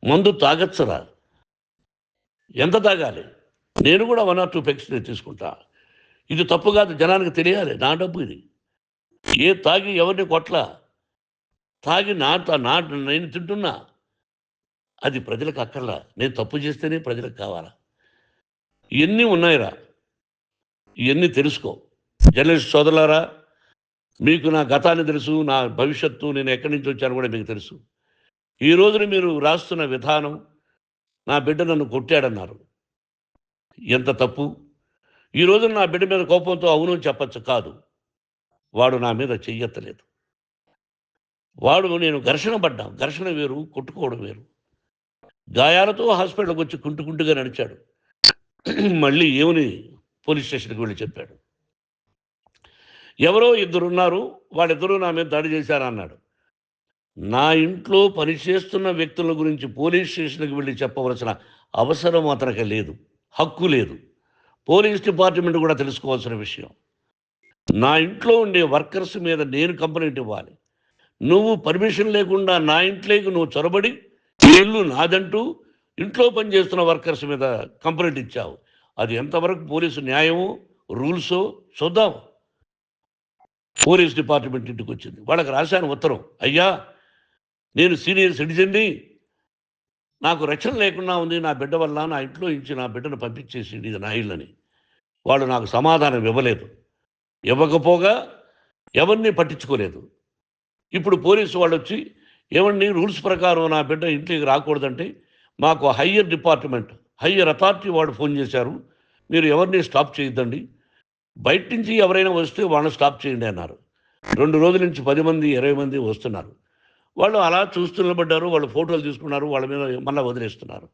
మందు తాగచ్చరా? ఎంత తాగాలి? నేను కూడా 1 ఆర్ 2 పెగ్స్ నేను తీసుకుంటా. ఇది తప్పు కాదు, జనానికి తెలియాలి. నా డబ్బు ఇది. తాగి ఎవరిని కొట్లా. తాగి నేను తింటున్నా. అది ప్రజలకు అక్కర్లా. నేను తప్పు చేస్తేనే ప్రజలకు కావాలా. ఇవన్నీ ఉన్నాయిరా, ఇవన్నీ తెలుసుకో. జర్నలిస్ట్ సోదరులారా, మీకు నా గతాన్ని తెలుసు, నా భవిష్యత్తు, నేను ఎక్కడి నుంచి వచ్చాను కూడా మీకు తెలుసు. ఈ రోజున మీరు రాస్తున్న విధానం, నా బిడ్డ నన్ను కొట్టాడన్నారు. ఎంత తప్పు. ఈ రోజున నా బిడ్డ మీద కోపంతో అవును చెప్పచ్చు, కాదు. వాడు నా మీద చెయ్యెత్తలేదు. నేను ఘర్షణ పడ్డాం. ఘర్షణ వేరు, కొట్టుకోవడం వేరు. గాయాలతో హాస్పిటల్కి వచ్చి కుంటుకుంటుగా నడిచాడు. మళ్ళీ ఏమని పోలీస్ స్టేషన్కి వెళ్ళి చెప్పాడు. ఎవరో ఇద్దరున్నారు, వాళ్ళిద్దరూ నా మీద దాడి చేశారన్నాడు. నా ఇంట్లో పనిచేస్తున్న వ్యక్తుల గురించి పోలీస్ స్టేషన్కి వెళ్ళి చెప్పవలసిన అవసరం అతనికి లేదు, హక్కు లేదు. పోలీస్ డిపార్ట్మెంట్ కూడా తెలుసుకోవాల్సిన విషయం. నా ఇంట్లో ఉండే వర్కర్స్ మీద నేను కంప్లైంట్ ఇవ్వాలి. నువ్వు పర్మిషన్ లేకుండా నా ఇంట్లోకి నువ్వు చొరబడి ఇల్లు నాదంటూ ఇంట్లో పనిచేస్తున్న వర్కర్స్ మీద కంప్లైంట్ ఇచ్చావు. అది ఎంతవరకు పోలీసు న్యాయమో రూల్సో చూద్దాం. పోలీస్ డిపార్ట్మెంట్ ఇంటికి వచ్చింది. వాళ్ళకి రాశాను ఉత్తరం, అయ్యా నేను సీనియర్ సిటిజన్ని, నాకు రక్షణ లేకుండా ఉంది, నా బిడ్డ వల్ల నా ఇంట్లో నుంచి నా బిడ్డను పంపించేసి ఇది నా ఇల్లని. వాళ్ళు నాకు సమాధానం ఇవ్వలేదు. ఇవ్వకపోగా ఎవరిని పట్టించుకోలేదు. ఇప్పుడు పోలీసు వాళ్ళు వచ్చి ఏమండి రూల్స్ ప్రకారం నా బిడ్డ ఇంట్లోకి రాకూడదంటే మాకు హయ్యర్ అథారిటీ వాళ్ళు ఫోన్ చేశారు, మీరు ఎవరిని స్టాప్ చేయొద్దండి, బయట నుంచి ఎవరైనా వస్తే వాళ్ళని స్టాప్ చేయండి అన్నారు. 2 రోజుల నుంచి 10 మంది 20 మంది వస్తున్నారు. వాళ్ళు అలా చూస్తూ నిలబడ్డారు. వాళ్ళు ఫోటోలు తీసుకున్నారు, వాళ్ళ మీద మళ్ళీ వదిలేస్తున్నారు.